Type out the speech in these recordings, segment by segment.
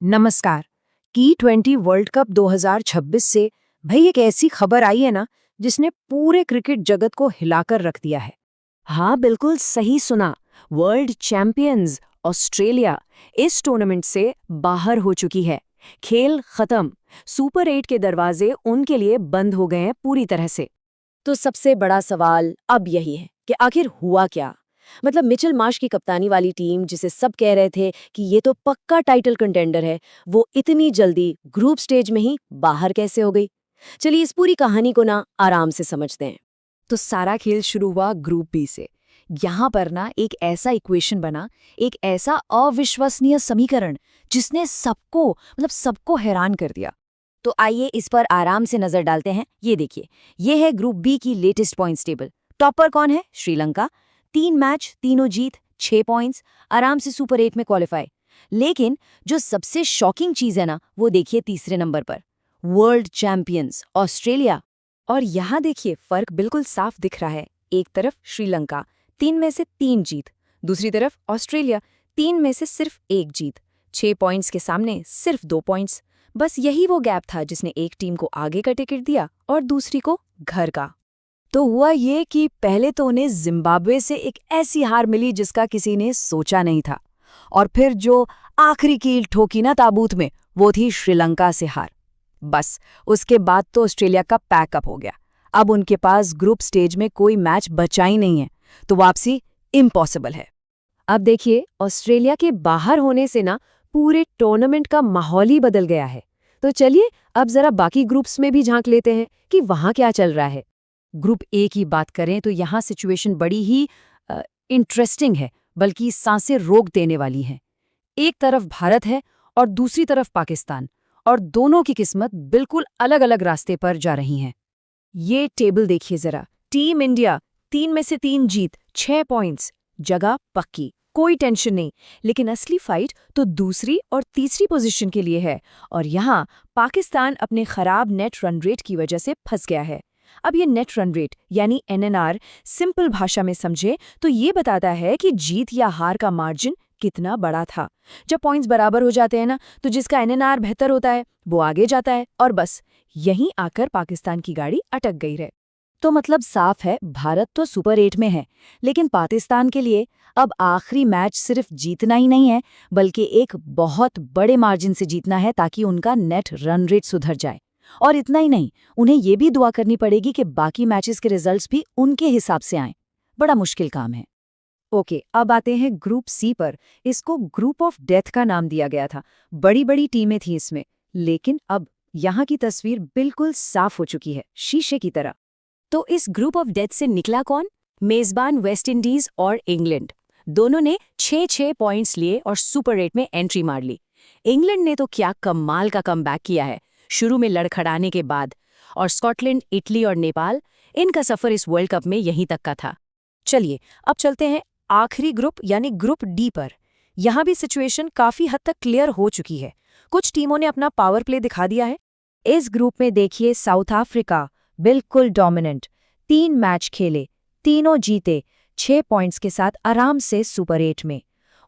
नमस्कार। T20 world cup 2026 से भाई एक ऐसी खबर आई है ना जिसने पूरे क्रिकेट जगत को हिलाकर रख दिया है। हाँ, बिल्कुल सही सुना। वर्ल्ड चैंपियंस ऑस्ट्रेलिया इस टूर्नामेंट से बाहर हो चुकी है। खेल खत्म। सुपर 8 के दरवाजे उनके लिए बंद हो गए हैं पूरी तरह से। तो सबसे बड़ा सवाल अब यही है कि आखिर हुआ क्या। मतलब मिचेल मार्श की कप्तानी वाली टीम जिसे सब कह रहे थे कि ये तो पक्का टाइटल कंटेंडर है, वो इतनी जल्दी ग्रुप स्टेज में ही बाहर कैसे हो गई। चलिए इस पूरी कहानी को ना आराम से समझते हैं। तो सारा खेल शुरू हुआ ग्रुप बी से। यहाँ पर ना एक ऐसा इक्वेशन बना, एक ऐसा अविश्वसनीय समीकरण जिसने सबको हैरान कर दिया। तो आइए इस पर आराम से नजर डालते हैं। ये देखिए, ये है ग्रुप बी की लेटेस्ट पॉइंट्स टेबल। टॉपर कौन है? श्रीलंका। 3 मैच, तीनों जीत, 6 पॉइंट्स, आराम से सुपर 8 में क्वालिफाई। लेकिन जो सबसे शॉकिंग चीज है ना, वो देखिए तीसरे नंबर पर, वर्ल्ड चैंपियंस ऑस्ट्रेलिया। और यहाँ देखिए फर्क बिल्कुल साफ दिख रहा है। एक तरफ श्रीलंका 3 में से 3 जीत, दूसरी तरफ ऑस्ट्रेलिया 3 में से सिर्फ 1 जीत, 6 पॉइंट्स के सामने सिर्फ 2 पॉइंट्स। बस यही वो गैप था जिसने एक टीम को आगे का टिकट दिया और दूसरी को घर का। तो हुआ ये कि पहले तो उन्हें जिम्बाब्वे से एक ऐसी हार मिली जिसका किसी ने सोचा नहीं था, और फिर जो आखिरी कील ठोकी ना ताबूत में, वो थी श्रीलंका से हार। बस उसके बाद तो ऑस्ट्रेलिया का पैकअप हो गया। अब उनके पास ग्रुप स्टेज में कोई मैच बचा ही नहीं है, तो वापसी इम्पॉसिबल है। अब देखिए, ऑस्ट्रेलिया के बाहर होने से ना पूरे टूर्नामेंट का माहौल ही बदल गया है। तो चलिए अब जरा बाकी ग्रुप्स में भी झांक लेते हैं कि वहां क्या चल रहा है। ग्रुप ए की बात करें तो यहाँ सिचुएशन बड़ी ही इंटरेस्टिंग है, बल्कि सांसें रोक देने वाली हैं। एक तरफ भारत है और दूसरी तरफ पाकिस्तान, और दोनों की किस्मत बिल्कुल अलग अलग रास्ते पर जा रही हैं। ये टेबल देखिए जरा। टीम इंडिया 3 में से 3 जीत, 6 पॉइंट्स, जगह पक्की, कोई टेंशन नहीं। लेकिन असली फाइट तो दूसरी और तीसरी पोजीशन के लिए है, और यहाँ पाकिस्तान अपने खराब नेट रन रेट की वजह से फंस गया है। अब ये नेट रन रेट यानी एनएनआर सिंपल भाषा में समझे तो ये बताता है कि जीत या हार का मार्जिन कितना बड़ा था। जब पॉइंट्स बराबर हो जाते हैं ना, तो जिसका एनएनआर बेहतर होता है वो आगे जाता है, और बस यहीं आकर पाकिस्तान की गाड़ी अटक गई रहे। तो मतलब साफ है, भारत तो सुपर 8 में है, लेकिन पाकिस्तान के लिए अब आखिरी मैच सिर्फ जीतना ही नहीं है, बल्कि एक बहुत बड़े मार्जिन से जीतना है ताकि उनका नेट रन रेट सुधर जाए। और इतना ही नहीं, उन्हें ये भी दुआ करनी पड़ेगी कि बाकी मैचेस के रिजल्ट्स भी उनके हिसाब से आएं। बड़ा मुश्किल काम है। ओके, अब आते हैं ग्रुप सी पर। इसको ग्रुप ऑफ डेथ का नाम दिया गया था। बड़ी बड़ी टीमें थीं इसमें, लेकिन अब यहाँ की तस्वीर बिल्कुल साफ हो चुकी है, शीशे की तरह। तो इस ग्रुप ऑफ डेथ से निकला कौन? मेजबान वेस्ट इंडीज और इंग्लैंड। दोनों ने 6-6 पॉइंट्स लिए और सुपर 8 में एंट्री मार ली। इंग्लैंड ने तो क्या कमाल का कमबैक किया है शुरू में लड़खड़ाने के बाद। और स्कॉटलैंड, इटली और नेपाल, इनका सफर इस वर्ल्ड कप में यहीं तक का था। चलिए अब चलते हैं आखिरी ग्रुप यानी ग्रुप डी पर। यहाँ भी सिचुएशन काफी हद तक क्लियर हो चुकी है। कुछ टीमों ने अपना पावर प्ले दिखा दिया है। इस ग्रुप में देखिए साउथ अफ्रीका बिल्कुल डोमिनेंट। 3 मैच खेले, तीनों जीते, 6 पॉइंट्स के साथ आराम से सुपर 8 में।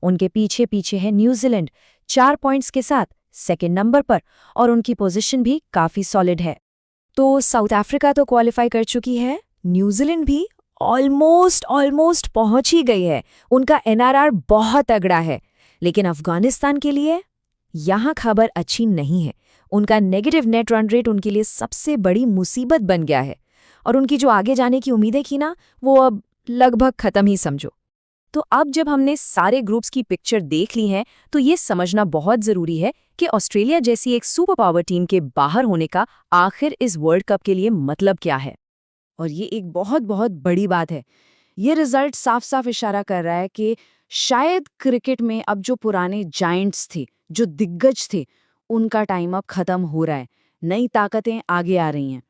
उनके पीछे पीछे है न्यूजीलैंड 4 पॉइंट्स के साथ सेकंड नंबर पर, और उनकी पोजीशन भी काफी सॉलिड है। तो साउथ अफ्रीका तो क्वालिफाई कर चुकी है, न्यूजीलैंड भी ऑलमोस्ट पहुंच ही गई है। उनका एनआरआर बहुत तगड़ा है। लेकिन अफगानिस्तान के लिए यहाँ खबर अच्छी नहीं है। उनका नेगेटिव नेट रन रेट उनके लिए सबसे बड़ी मुसीबत बन गया है, और उनकी जो आगे जाने की उम्मीदें थी ना, वो अब लगभग खत्म ही समझो। तो अब जब हमने सारे ग्रुप्स की पिक्चर देख ली है, तो ये समझना बहुत जरूरी है कि ऑस्ट्रेलिया जैसी एक सुपर पावर टीम के बाहर होने का आखिर इस वर्ल्ड कप के लिए मतलब क्या है। और ये एक बहुत बहुत बड़ी बात है। ये रिजल्ट साफ साफ इशारा कर रहा है कि शायद क्रिकेट में अब जो पुराने जायंट्स थे, जो दिग्गज थे, उनका टाइम अब खत्म हो रहा है। नई ताकतें आगे आ रही हैं।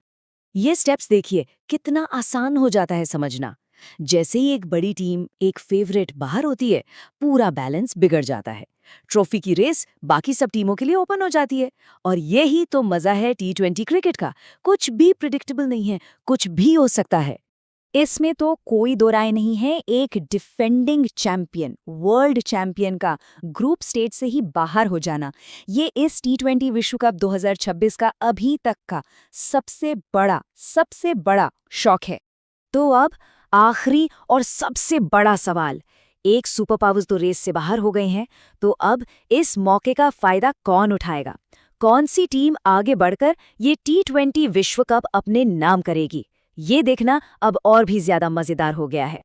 ये स्टेप्स देखिए, कितना आसान हो जाता है समझना। जैसे ही एक बड़ी टीम, एक फेवरेट बाहर होती है, पूरा बैलेंस बिगड़ जाता है। ट्रॉफी की रेस बाकी सब टीमों के लिए ओपन हो जाती है। और यही तो मजा है T20 क्रिकेट का। कुछ भी प्रिडिक्टेबल नहीं है, कुछ भी हो सकता है। इसमें तो कोई दो राय नहीं है, एक डिफेंडिंग चैंपियन, वर्ल्ड चैंपियन का ग्रुप स्टेज से ही बाहर हो जाना, ये इस टी20 विश्व कप 2026 का अभी तक का सबसे बड़ा शॉक है। तो अब आखिरी और सबसे बड़ा सवाल, एक सुपर पावर्स तो रेस से बाहर हो गए हैं, तो अब इस मौके का फायदा कौन उठाएगा? कौन सी टीम आगे बढ़कर ये टी20 विश्व कप अपने नाम करेगी? ये देखना अब और भी ज्यादा मजेदार हो गया है।